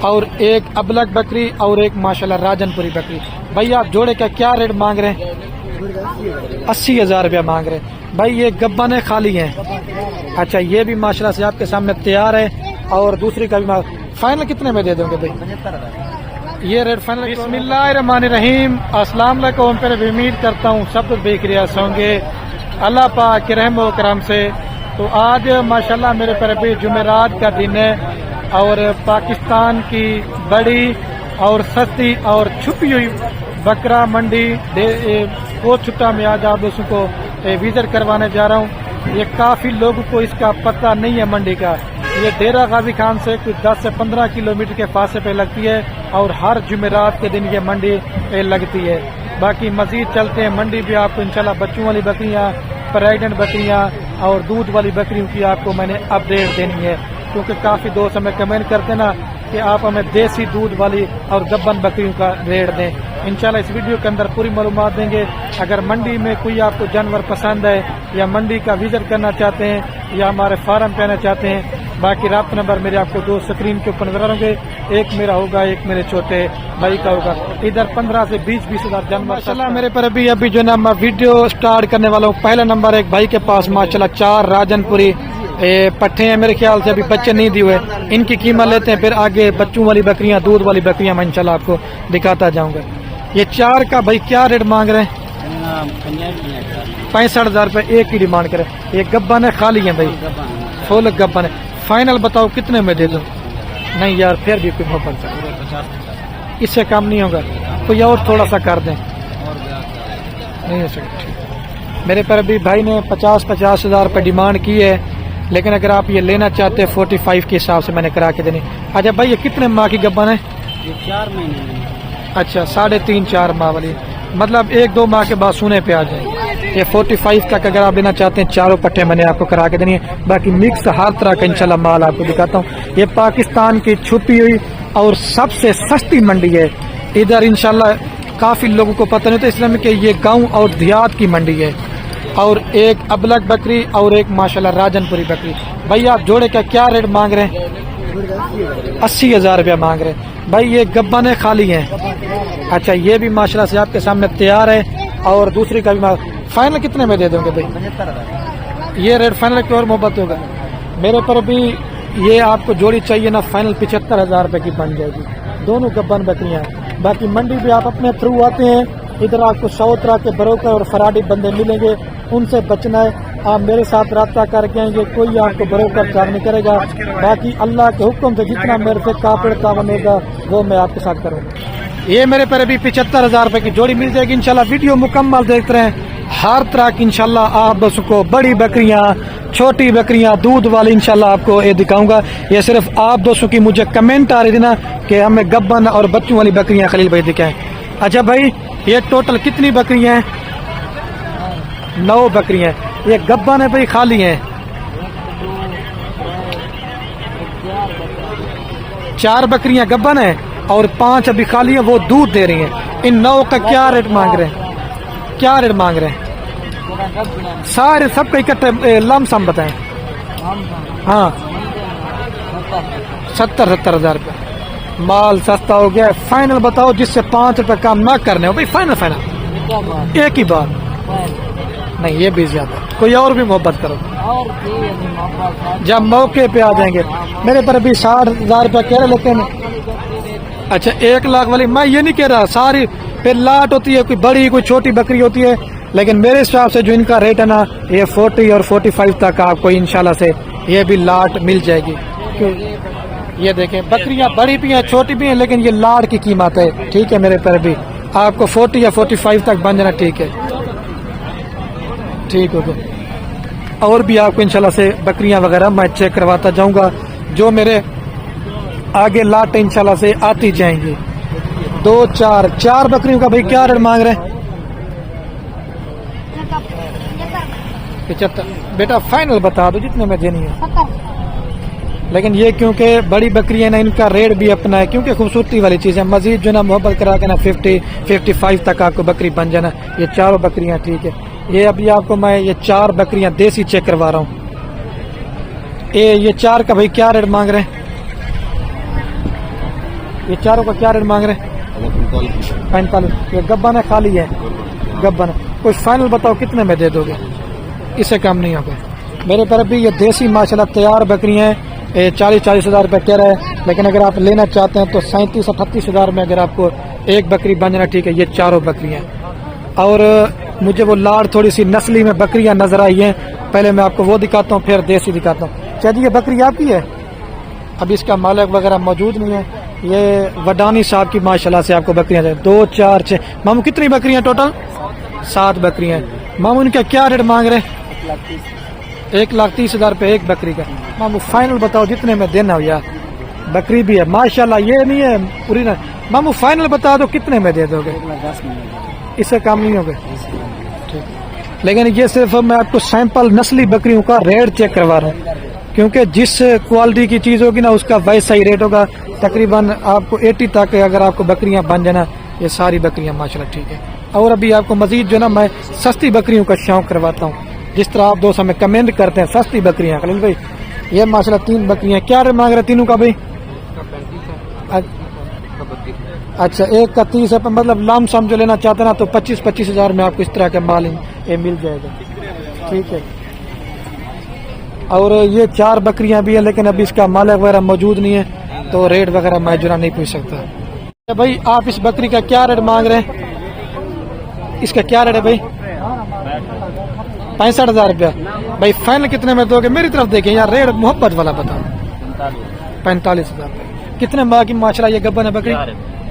और एक अबलग बकरी और एक माशाल्लाह राजनपुरी बकरी। भाई आप जोड़े का क्या रेट मांग रहे हैं? 80,000 रुपया मांग रहे हैं। भाई ये गब्बन खाली हैं। अच्छा ये भी माशाल्लाह से आपके सामने तैयार है और दूसरी का भी फाइनल कितने में दे दोगे भाई? ये रेट फाइनल। बिस्मिल्लाहिर्रहमानिर्रहीम, अस्सलाम वालेकुम। पहले उम्मीद करता हूँ सब कुछ देख रहे होंगे अल्लाह पाक के रहम व करम से। तो आज माशाल्लाह मेरे पर भी जुमेरात का दिन है और पाकिस्तान की बड़ी और सस्ती और छुपी हुई बकरा मंडी कोटछुट्टा में आज आप दोस्तों को विजिट करवाने जा रहा हूँ। ये काफी लोगों को इसका पता नहीं है मंडी का। ये डेरा गाजी खान से कुछ 10 से 15 किलोमीटर के फासले पे लगती है और हर जुमेरात के दिन ये मंडी लगती है। बाकी मजीद चलते हैं मंडी भी आपको इंशाल्लाह बच्चों वाली बकरियां, प्रेग्नेंट बकरियां और दूध वाली बकरियों की आपको मैंने अपडेट देनी है, क्योंकि काफी दोस्त हमें कमेंट करते ना कि आप हमें देसी दूध वाली और गब्बन बकरियों का रेट दें। इंशाल्लाह इस वीडियो के अंदर पूरी मालूमात देंगे। अगर मंडी में कोई आपको जानवर पसंद है या मंडी का विजिट करना चाहते हैं या हमारे फार्म पे आना चाहते हैं, बाकी राब्ता नंबर मेरे आपको दो स्क्रीन के ऊपर नजर होंगे। एक मेरा होगा, एक मेरे छोटे भाई का होगा। इधर 15 से 20 हजार जानवर माशाल्लाह मेरे पर अभी जो ना मैं वीडियो स्टार्ट करने वाला हूँ। पहला नंबर एक भाई के पास माशाल्लाह 4 राजनपुरी पट्टे हैं, मेरे ख्याल से अभी बच्चे नहीं दिए हुए। इनकी कीमत लेते हैं, फिर आगे बच्चों वाली बकरियां, दूध वाली बकरियां मैं इंशाल्लाह आपको दिखाता जाऊंगा। ये 4 का भाई क्या रेट मांग रहे हैं? 65,000 रुपये एक की डिमांड करे। ये गब्बन है, खाली है भाई, फुल गब्बन है। फाइनल बताओ कितने में दे दो? नहीं यार फिर भी कोई मोहब्बत से इससे कम नहीं होगा, कोई और थोड़ा सा कर दें। नहीं हो सकता। मेरे पर अभी भाई ने 50 हजार रुपये डिमांड की है, लेकिन अगर आप ये लेना चाहते हैं 45 के हिसाब से मैंने करा के देनी। अच्छा भाई ये कितने माह की गब्बन है? ये 4 महीने। अच्छा 3.5-4 माह वाली, मतलब 1-2 माह के बाद सुने पे आ जाए। ये 45 तक अगर आप लेना चाहते हैं, चारों पट्टे मैंने आपको करा के देनी है। बाकी मिक्स हर तरह का इंशाल्लाह माल आपको दिखाता हूँ। ये पाकिस्तान की छुपी हुई और सबसे सस्ती मंडी है। इधर इंशाल्लाह काफी लोगों को पता नहीं था इसलिए कि ये गांव और देहात की मंडी है। और एक अबलग बकरी और एक माशाल्लाह राजनपुरी बकरी। भाई आप जोड़े का क्या रेट मांग रहे हैं? 80,000 रुपया मांग रहे हैं। भाई ये गब्बन खाली हैं। अच्छा ये भी माशाल्लाह से आपके सामने तैयार है और दूसरी का भी फाइनल कितने में दे दोगे भाई? 75,000। ये रेट फाइनल की और मोहब्बत होगा। मेरे पर भी ये आपको जोड़ी चाहिए ना, फाइनल 75,000 रुपये की बन जाएगी। दोनों गब्बन बकरियां। बाकी मंडी भी आप अपने थ्रू आते हैं, इधर आपको 100 तरह के ब्रोकर और फराडी बंदे मिलेंगे, उनसे बचना है। आप मेरे साथ रब्ता करके आएंगे, कोई आपको ब्रोकर काम नहीं करेगा। बाकी अल्लाह के हुक्म से जितना मेरे से कापड़ का बनेगा वो मैं आपके साथ करूँगा। ये मेरे पर अभी 75,000 रुपये की जोड़ी मिल जाएगी इंशाल्लाह। वीडियो मुकम्मल देखते रहें, हर तरह की इंशाल्लाह आप दोस्तों को बड़ी बकरियां, छोटी बकरियां, दूध वाली इंशाल्लाह आपको ये दिखाऊंगा। ये सिर्फ आप दोस्तों की मुझे कमेंट आ रही थी ना कि हमें गब्बन और बच्चों वाली बकरियां खलील भाई दिखाएं। अच्छा भाई ये टोटल कितनी बकरियां हैं? 9 बकरियां। ये गब्बन है भाई, खाली हैं। 4 बकरियां गब्बन है और 5 अभी खाली है, वो दूध दे रही हैं। इन 9 का क्या रेट मांग रहे हैं? क्या रेट मांग रहे हैं? सारे सबका इकट्ठे लमसम बताएं। हाँ 70,000 रुपये माल सस्ता हो गया। फाइनल बताओ जिससे 5 रुपये कम ना करने हो भाई। फाइनल एक ही बार नहीं, ये भी ज्यादा। कोई और भी मोहब्बत करो जब मौके पे आ जाएंगे। मेरे पर अभी 60,000 रुपये कह रहे, लेकिन अच्छा 1 लाख वाली मैं ये नहीं कह रहा। सारी फिर लाट होती है, कोई बड़ी कोई छोटी बकरी होती है, लेकिन मेरे हिसाब से जो इनका रेट है ना ये 40 और 45 तक आपको इंशाल्लाह से ये भी लाट मिल जाएगी। क्यों ये देखें बकरियां बड़ी भी हैं छोटी भी हैं, लेकिन ये लाट की कीमत है। ठीक है मेरे पर भी आपको 40 या 45 तक बन जाना। ठीक है ठीक हो गया। और भी आपको इंशाल्लाह से बकरियां वगैरह मैं चेक करवाता जाऊंगा, जो मेरे आगे लाट इंशाल्लाह से आती जाएंगी। 4 बकरियों का भाई क्या रेट मांग रहे हैं? 75। बेटा फाइनल बता दो जितने में देनी है। लेकिन ये क्योंकि बड़ी बकरियां ना, इनका रेट भी अपना है, क्योंकि खूबसूरती वाली चीज है। मजीद जो ना मोहब्बत करा के ना 50-55 तक आपको बकरी बन जाना। ये 4 बकरियां ठीक है। ये अभी आपको मैं ये 4 बकरियां देसी चेक करवा रहा हूँ। ये 4 का भाई क्या रेट मांग रहे हैं? ये चारों का क्या रेट मांग रहे हैं? 45। ये गब्बन है, खाली है गब्बन। कोई फाइनल बताओ कितने में दे दोगे? इससे कम नहीं होगा। मेरे तरफ भी ये देसी माशाल्लाह तैयार बकरियां हैं, 40-40 हज़ार रुपये कह रहा है, लेकिन अगर आप लेना चाहते हैं तो 37-38 हज़ार में अगर आपको एक बकरी बन जाना ठीक है। ये चारों बकरियां और मुझे वो लाड़ थोड़ी सी नस्ली में बकरियां नजर आई हैं, पहले मैं आपको वो दिखाता हूँ फिर देसी दिखाता हूँ। चलिए ये बकरी आपकी है, अभी इसका मालिक वगैरह मौजूद नहीं है। ये वडानी साहब की माशाल्लाह से आपको बकरियां 2, 4, 6 मामू कितनी बकरियां टोटल? 7 बकरियां। मामू इनका क्या रेट मांग रहे हैं? 1,30,000 रुपये एक बकरी का। मामू फाइनल बताओ जितने में देना हो यार, बकरी भी है माशाल्लाह, ये नहीं है पूरी ना। मामू फाइनल बता दो कितने में दे दोगे? 10 में। इससे कम नहीं होगा ठीक। लेकिन ये सिर्फ मैं आपको सैंपल नस्ली बकरियों का रेट चेक करवा रहा हूँ, क्योंकि जिस क्वालिटी की चीज़ होगी ना उसका वैसा ही रेट होगा। तकरीबन आपको 80 तक अगर आपको बकरियां बन जाना, ये सारी बकरियां माशाल्लाह ठीक है। और अभी आपको मजीद जो ना मैं सस्ती बकरियों का शौक करवाता हूँ, जिस तरह आप दोस्त हमें कमेंट करते हैं सस्ती बकरियां। खलील भाई ये माशाल्लाह 3 बकरियां, क्या रेट मांग रहे तीनों का भाई? अच्छा, एक का 30 है, मतलब लाम सम जो लेना चाहते ना तो 25-25 हज़ार में आपको इस तरह का माल ये मिल जाएगा ठीक है। और ये 4 बकरियां भी है, लेकिन अभी इसका मालिक वगैरह मौजूद नहीं है तो रेट वगैरह मैं जुरा नहीं पूछ सकता। भाई आप इस बकरी का क्या रेट मांग रहे हैं? इसका क्या रेट है भाई? 65 हज़ार रुपया। भाई फाइनल कितने में दोगे? मेरी तरफ देखें यार, रेट मोहब्बत वाला बताओ। 45 हज़ार रुपये। कितने माह की माशाल्लाह ये गब्बन है बकरी?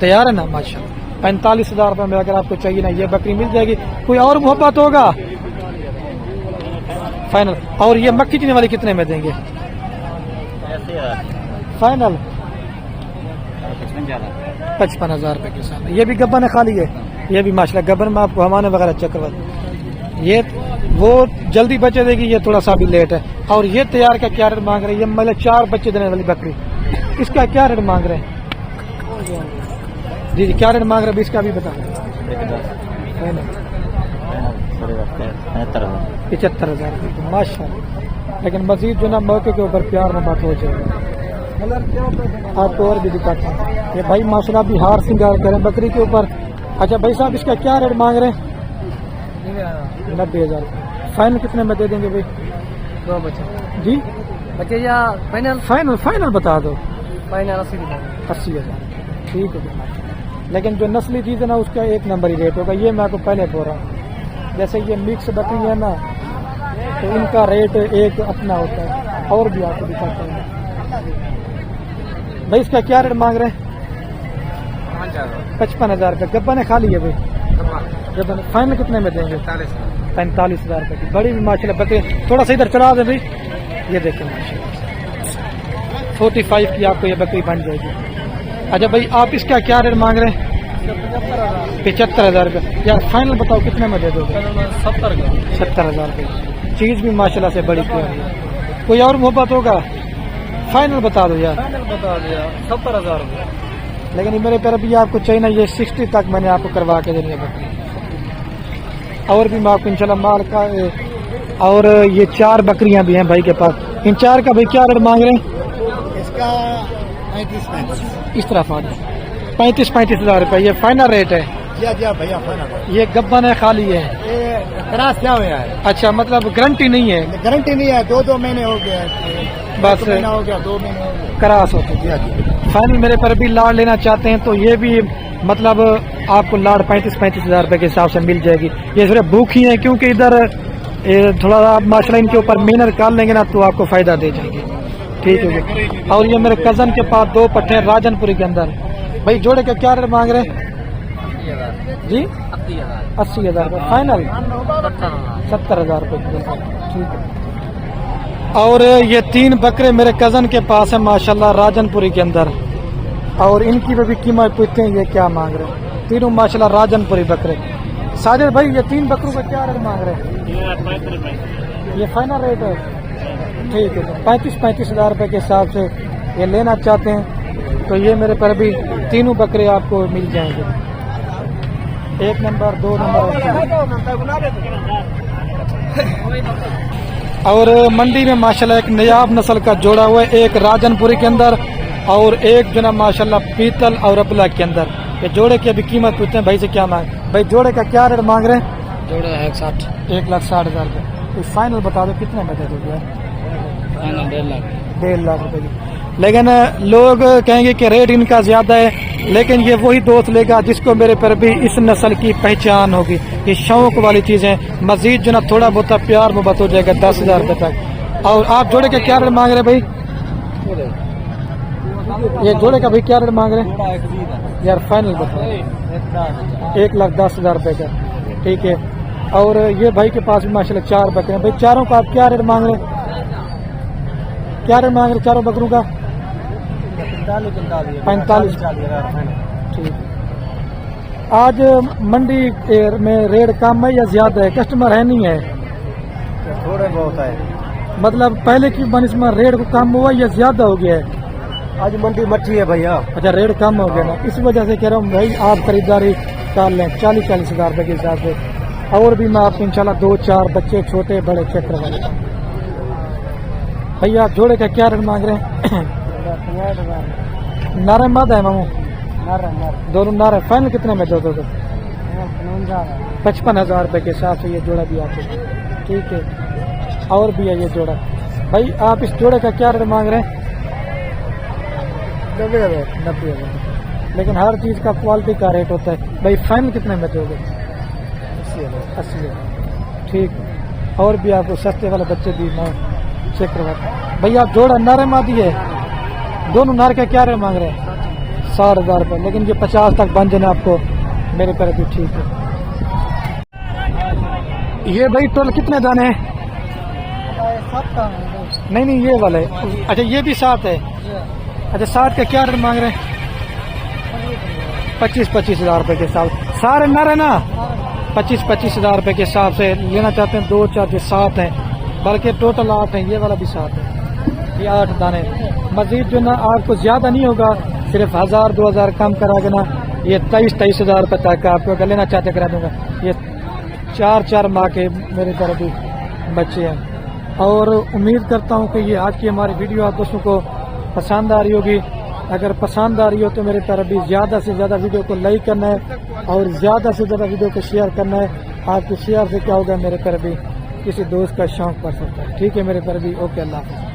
तैयार है ना माशाल्लाह। 45 हज़ार रुपये में अगर आपको चाहिए ना ये बकरी मिल जाएगी। कोई और मोहब्बत होगा फाइनल? और ये मक्खी चीनी वाली कितने में देंगे फाइनल? 55 हज़ार रुपये के साथ। ये भी गब्बन है, खाली है। ये भी माशाल्लाह गब्बन में आपको हमारे वगैरह चेक करवा दें। ये वो जल्दी बच्चे देगी, ये थोड़ा सा भी लेट है। और ये तैयार का क्या रेट मांग रहे हैं? ये मतलब 4 बच्चे देने वाली बकरी, इसका क्या रेट मांग रहे हैं? जी क्या रेट मांग रहे हैं? इसका भी बता। 75 हज़ार रुपये माशाल्लाह। लेकिन मजीद जो ना मौके के ऊपर प्यार में बात हो जाएगी। आपको और भी दिखाता हूँ। ये भाई माशाल्लाह भी हार श्रृंगार करें बकरी के ऊपर। अच्छा भाई साहब इसका क्या रेट मांग रहे हैं? 90 हज़ार। फाइनल कितने में दे देंगे भाई? 2 बच्चे जी बच्चे या फाइनल? फाइनल बता दो। फाइनल 80 हज़ार ठीक है। लेकिन जो नस्ली चीज़ है ना उसका 1 नंबर ही रेट होगा। ये मैं आपको पहले बोल रहा हूँ, जैसे ये मिक्स बकरी है ना तो इनका रेट एक अपना होता है। और भी आपको दिखाता हूँ भाई, इसका क्या रेट मांग रहे हैं? 55 हज़ार रुपये। गब्बन है, खाली है भाई गब्बन। फाइनल कितने में देंगे? 45 हज़ार रुपये की बड़ी भी माशाल्लाह बकरी। थोड़ा सा इधर चला दे भाई, ये देखें माशाल्लाह 45 की आपको ये बकरी बन जाएगी। अच्छा भाई आप इसका क्या रेट मांग रहे हैं? 75 हज़ार रुपये। यार फाइनल बताओ कितने में दे दोगे? 70 हज़ार रुपये। चीज़ भी माशाल्लाह से बड़ी प्यारी है। कोई और मोहब्बत होगा? फाइनल बता दो यार। बता दिया 70 हज़ार रुपये। लेकिन मेरे तरफ भी आपको चाहिए ना, ये 60 तक मैंने आपको करवा के देनी है बकरी। और भी मैं आपको इंशाल्लाह माल का। और ये 4 बकरियां भी हैं भाई के पास। इन 4 का भाई क्या रेट मांग रहे हैं? इसका 35 इस तरफ आ जाए 35 हज़ार रुपये। ये फाइनल रेट है? जी भैया फाइनल। ये गब्बन है, खाली है? ये क्रॉस क्या हुआ है? अच्छा, मतलब गारंटी नहीं है? गारंटी नहीं है। 2 महीने हो गया, बस महीना हो गया, 2 महीने हो गया क्रॉस होती है। फाइनल मेरे पर भी लाड़ लेना चाहते हैं तो ये भी मतलब आपको लाड़ 35 हज़ार रुपये के हिसाब से मिल जाएगी। ये सिर्फ भूखी है, क्योंकि इधर थोड़ा माशाल्लाह इनके ऊपर मेहनत कर लेंगे ना तो आपको फायदा दे जाएंगे ठीक है। और ये मेरे कजन के पास 2 पट्टे राजनपुरी के अंदर। भाई जोड़े का क्या रेट मांग रहे हैं जी? 80 हज़ार रुपये। फाइनल 70 हज़ार रुपये ठीक है। और ये 3 बकरे मेरे कजन के पास है माशाल्लाह राजनपुरी के अंदर। और इनकी भी कीमत पूछते हैं ये क्या मांग रहे हैं। तीनों माशाल्लाह राजनपुरी बकरे। साजिद भाई ये 3 बकरों का क्या रेट मांग रहे हैं? ये फाइनल रेट है ठीक है। 35 हज़ार रुपये के हिसाब से ये लेना चाहते हैं तो ये मेरे पर भी तीनों बकरे आपको मिल जाएंगे। 1 नंबर 2 नंबर। और मंडी में माशाल्लाह एक नयाब नस्ल का जोड़ा हुआ है, एक राजनपुरी के अंदर और एक जो ना माशाल्लाह पीतल और अबला के अंदर। ये जोड़े की अभी कीमत पूछते हैं भाई से क्या मांग, भाई जोड़े का क्या रेट मांग रहे हैं? जोड़े है 160। 1,60,000 रुपये। तो फाइनल बता दो कितने में दे दोगे? 1.5 लाख रुपए की। लेकिन लोग कहेंगे कि रेट इनका ज्यादा है, लेकिन ये वही दोस्त लेगा जिसको मेरे पर भी इस नस्ल की पहचान होगी। ये शौक वाली चीजें, मजीद जो ना थोड़ा बहुत प्यार मोहब्बत हो जाएगा 10,000 रुपये तक। और आप जोड़े का क्या रेट मांग रहे हैं भाई? ये जोड़े का भाई क्या रेट मांग रहे हैं यार? फाइनल बताओ। 1,10,000 रुपये का, ठीक है। और ये भाई के पास भी माशाल्लाह 4 बकरे हैं। भाई चारों का आप क्या रेट मांग रहे हैं? क्या रेट मांग रहे चारों बकरों का? 45। ठीक। आज मंडी में रेट कम है या ज्यादा है? कस्टमर है नहीं है? थोड़े बहुत है। मतलब पहले की बनिश में रेट को कम हुआ या ज्यादा हो गया है? आज मंडी मच्छी है भैया। अच्छा, रेट कम हो गया ना, इस वजह से कह रहा हूँ भाई आप खरीदारी कर लें 40-40 हज़ार रुपये के हिसाब से। और भी मैं आपको इंशाल्लाह 2-4 बच्चे छोटे बड़े चेक करवाऊंगा। भैया जोड़े का क्या रेट मांग रहे हैं? नारे मद है मामू? दोनों नारे। फाइनल कितने में दो? 55,000 रुपये के हिसाब से ये जोड़ा भी आपको, ठीक है। और भी है ये जोड़ा। भाई आप इस जोड़े का क्या रेट मांग रहे हैं? 90,000। लेकिन हर चीज़ का क्वालिटी का रेट होता है। भाई फाइनल कितने में दोगे? 80,000। ठीक। और भी आपको सस्ते वाले बच्चे भी मैं चेक करवाता। भैया आप जोड़ा नारे मादी है, दोनों नार का क्या रेट मांग रहे हैं? 60,000 रुपये। लेकिन ये 50 तक बन जाना आपको मेरे पर भी, ठीक है। ये भाई टोल कितने दाने हैं? नहीं ये वाला है। अच्छा ये भी 7 है। अच्छा 7 का क्या रेट मांग रहे हैं? 25 हज़ार रुपये के हिसाब। सारे नर है ना? 25 हज़ार रुपये के हिसाब से लेना चाहते हैं। 2 4 7 हैं, बल्कि टोटल 8 है। ये वाला भी 7 है। ये 8 दाने। मजीद जो ना आपको ज्यादा नहीं होगा, सिर्फ 1,000-2,000 कम करा के ना ये 23 हज़ार रुपये तक आपको अगर लेना चाहते करा दूंगा। ये 4 माह के मेरे तरफ भी बच्चे हैं। और उम्मीद करता हूँ कि ये आज की हमारी वीडियो आप दोस्तों को पसंद आ रही होगी। अगर पसंद आ रही हो तो मेरे तरफ भी ज़्यादा से ज़्यादा वीडियो को लाइक करना है और ज़्यादा से ज़्यादा वीडियो को शेयर करना है। आपके शेयर से क्या होगा, मेरे तरफ भी किसी दोस्त का शौक पड़ सकता है। ठीक है मेरे तरफ भी। ओके, अल्लाह हाफ़िज़।